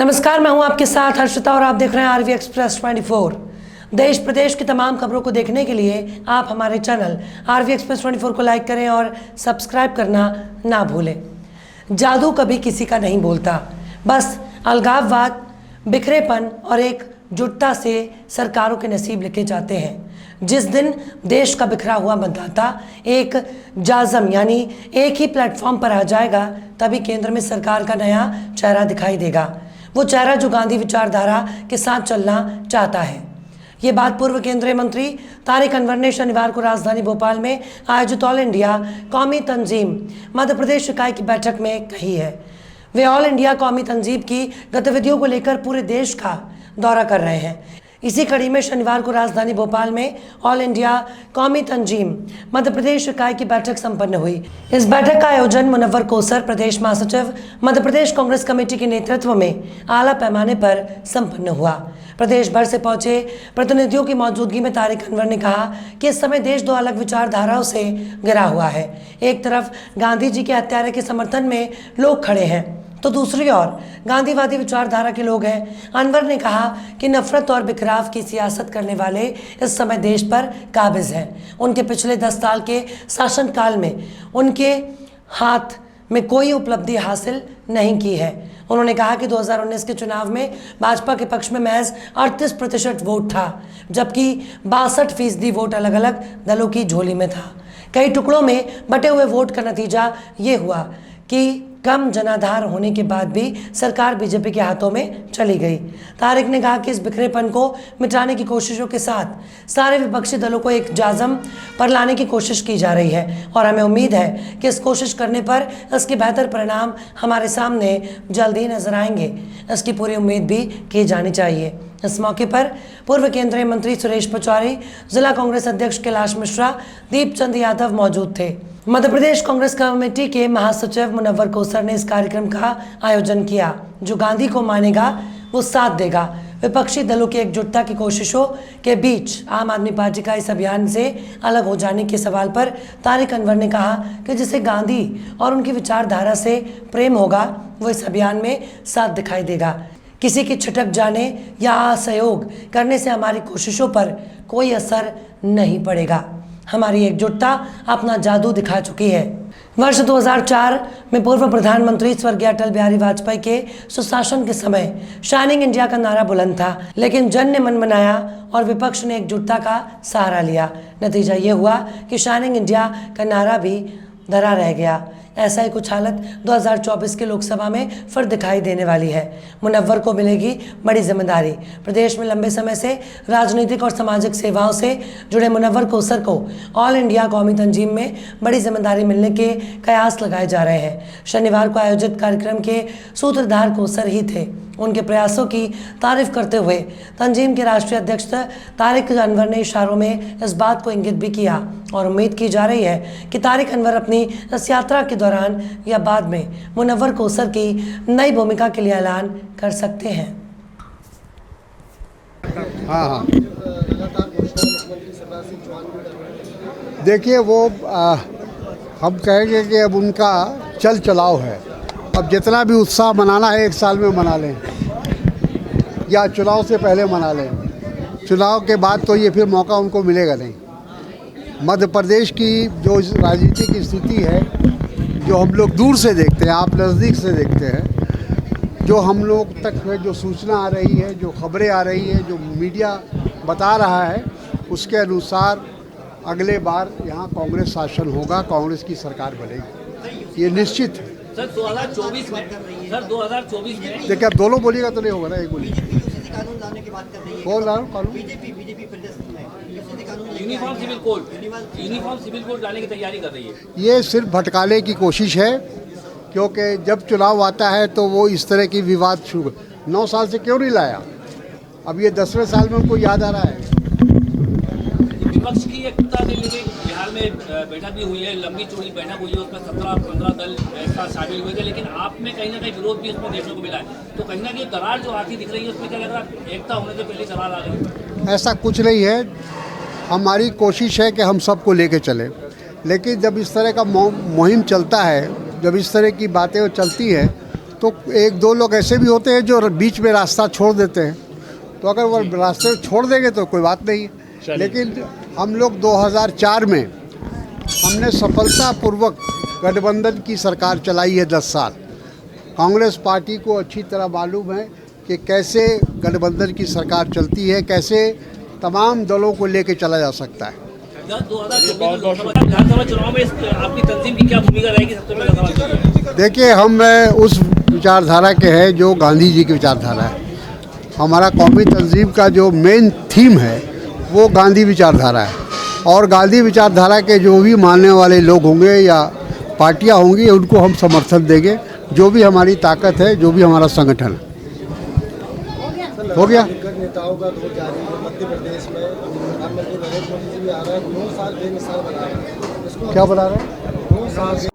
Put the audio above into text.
नमस्कार, मैं हूं आपके साथ हर्षिता और आप देख रहे हैं आरवी एक्सप्रेस 24। देश प्रदेश की तमाम खबरों को देखने के लिए आप हमारे चैनल आरवी एक्सप्रेस 24 को लाइक करें और सब्सक्राइब करना ना भूलें। जादू कभी किसी का नहीं बोलता, बस अलगाववाद, बिखरेपन और एकजुटता से सरकारों के नसीब लिखे जाते हैं। जिस दिन देश का बिखरा हुआ मतदाता एक जाज़म यानी एक ही प्लेटफॉर्म पर आ जाएगा, तभी केंद्र में सरकार का नया चेहरा दिखाई देगा। वो चेहरा जो गांधी विचारधारा के साथ चलना चाहता है। ये बात पूर्व केंद्रीय मंत्री तारिक अनवर ने शनिवार को राजधानी भोपाल में आयोजित ऑल इंडिया कौमी तंजीम मध्य प्रदेश इकाई की बैठक में कही है। वे ऑल इंडिया कौमी तंजीम की गतिविधियों को लेकर पूरे देश का दौरा कर रहे हैं। इसी कड़ी में शनिवार को राजधानी भोपाल में ऑल इंडिया कौमी तंजीम मध्य प्रदेश इकाई की बैठक संपन्न हुई। इस बैठक का आयोजन मुनव्वर कोसर, प्रदेश महासचिव, मध्य प्रदेश कांग्रेस कमेटी के नेतृत्व में आला पैमाने पर संपन्न हुआ। प्रदेश भर से पहुंचे प्रतिनिधियों की मौजूदगी में तारिक अनवर ने कहा कि इस समय देश दो अलग विचारधाराओं से घिरा हुआ है। एक तरफ गांधी जी के हत्यारे के समर्थन में लोग खड़े हैं, तो दूसरी ओर गांधीवादी विचारधारा के लोग हैं। अनवर ने कहा कि नफरत और बिखराव की सियासत करने वाले इस समय देश पर काबिज हैं। उनके पिछले 10 साल के शासनकाल में उनके हाथ में कोई उपलब्धि हासिल नहीं की है। उन्होंने कहा कि 2019 के चुनाव में भाजपा के पक्ष में महज 38% वोट था, जबकि 62% वोट अलग अलग दलों की झोली में था। कई टुकड़ों में बटे हुए वोट का नतीजा ये हुआ कि कम जनाधार होने के बाद भी सरकार बीजेपी के हाथों में चली गई। तारिक ने कहा कि इस बिखरेपन को मिटाने की कोशिशों के साथ सारे विपक्षी दलों को एक जाज़म पर लाने की कोशिश की जा रही है और हमें उम्मीद है कि इस कोशिश करने पर इसके बेहतर परिणाम हमारे सामने जल्दी नजर आएंगे। इसकी पूरी उम्मीद भी की जानी चाहिए। इस मौके पर पूर्व केंद्रीय मंत्री सुरेश पचौरी, जिला कांग्रेस अध्यक्ष कैलाश मिश्रा, दीपचंद यादव मौजूद थे। मध्य प्रदेश कांग्रेस कमेटी के महासचिव मुनव्वर कोसर ने इस कार्यक्रम का आयोजन किया। जो गांधी को मानेगा वो साथ देगा। विपक्षी दलों की एकजुटता की कोशिशों के बीच आम आदमी पार्टी का इस अभियान से अलग हो जाने के सवाल पर तारिक अनवर ने कहा कि जिसे गांधी और उनकी विचारधारा से प्रेम होगा, वो इस अभियान में साथ दिखाई देगा। किसी की छिटक जाने या असहयोग करने से हमारी कोशिशों पर कोई असर नहीं पड़ेगा। हमारी एकजुटता अपना जादू दिखा चुकी है। वर्ष 2004 में पूर्व प्रधानमंत्री स्वर्गीय अटल बिहारी वाजपेयी के सुशासन के समय शाइनिंग इंडिया का नारा बुलंद था, लेकिन जन ने मन बनाया और विपक्ष ने एकजुटता का सहारा लिया। नतीजा ये हुआ कि शाइनिंग इंडिया का नारा भी धरा रह गया। ऐसा ही कुछ हालत 2024 के लोकसभा में फिर दिखाई देने वाली है। मुनव्वर को मिलेगी बड़ी जिम्मेदारी। प्रदेश में लंबे समय से राजनीतिक और सामाजिक सेवाओं से जुड़े मुनव्वर कोसर को ऑल इंडिया कौमी तंजीम में बड़ी जिम्मेदारी मिलने के कयास लगाए जा रहे हैं। शनिवार को आयोजित कार्यक्रम के सूत्रधार कोसर ही थे। उनके प्रयासों की तारीफ करते हुए तंजीम के राष्ट्रीय अध्यक्ष तारिक अनवर ने इशारों में इस बात को इंगित भी किया और उम्मीद की जा रही है कि तारिक अनवर अपनी इस यात्रा के दौरान या बाद में मुनव्वर कोसर की नई भूमिका के लिए ऐलान कर सकते हैं। हाँ, देखिए वो हम कहेंगे कि अब उनका चल चलाव है। अब जितना भी उत्साह मनाना है 1 साल में मना लें या चुनाव से पहले मना लें। चुनाव के बाद तो ये फिर मौका उनको मिलेगा नहीं। मध्य प्रदेश की जो राजनीतिक स्थिति है, जो हम लोग दूर से देखते हैं, आप नज़दीक से देखते हैं, जो हम लोग तक जो सूचना आ रही है, जो खबरें आ रही है, जो मीडिया बता रहा है, उसके अनुसार अगले बार यहाँ कांग्रेस शासन होगा, कांग्रेस की सरकार बनेगी, ये निश्चित है। सर 2024 में देखिए अब दोनों बोलिएगा तो नहीं होगा ना, एक बोली कानून लाने की बात कर रही है। कौन ला कानून? बीजेपी प्रदेश में यूनिफॉर्म सिविल कोड लाने की तैयारी कर रही है। ये सिर्फ भटकाने की कोशिश है, क्योंकि जब चुनाव आता है तो वो इस तरह की विवाद शुरू 9 साल से क्यों नहीं लाया? अब ये 10वें साल में उनको याद आ रहा है। विपक्ष की एकता से लेकर बिहार में बैठक भी हुई है, लंबी चौड़ी बैठक हुई है, उसमें 17-15 दल ऐसा शामिल हुए थे, लेकिन आप में कहीं ना कहीं विरोध भी उसमें देखने को मिला है। तो कहीं ना कहीं दरार जो आती दिख रही है, उसमें क्या लग रहा है एकता होने से पहले दरार आ गई? ऐसा कुछ नहीं है। हमारी कोशिश है कि हम सबको लेके चलें, लेकिन जब इस तरह का मुहिम चलता है, जब इस तरह की बातें चलती हैं, तो एक दो लोग ऐसे भी होते हैं जो बीच में रास्ता छोड़ देते हैं, तो अगर वो रास्ते छोड़ देंगे तो कोई बात नहीं है। लेकिन हम लोग 2004 में हमने सफलतापूर्वक गठबंधन की सरकार चलाई है 10 साल। कांग्रेस पार्टी को अच्छी तरह मालूम है कि कैसे गठबंधन की सरकार चलती है, कैसे तमाम दलों को लेके चला जा सकता है। 2024 विधानसभा चुनाव में आपकी तंजीम की क्या भूमिका रहेगी, सबसे पहले सवाल। देखिए, हम उस विचारधारा के हैं जो गांधी जी की विचारधारा है। हमारा कौमी तंजीम का जो मेन थीम है वो गांधी विचारधारा है, और गांधी विचारधारा के जो भी मानने वाले लोग होंगे या पार्टियां होंगी उनको हम समर्थन देंगे, जो भी हमारी ताकत है, जो भी हमारा संगठन है। हो गया। नेताओं का दौर जारी है मध्य प्रदेश में। प्रधानमंत्री नरेंद्र मोदी जी भी आ रहे हैं, 9 साल बेमिसाल बना रहे हैं। इसको क्या बना रहे हैं? 9 साल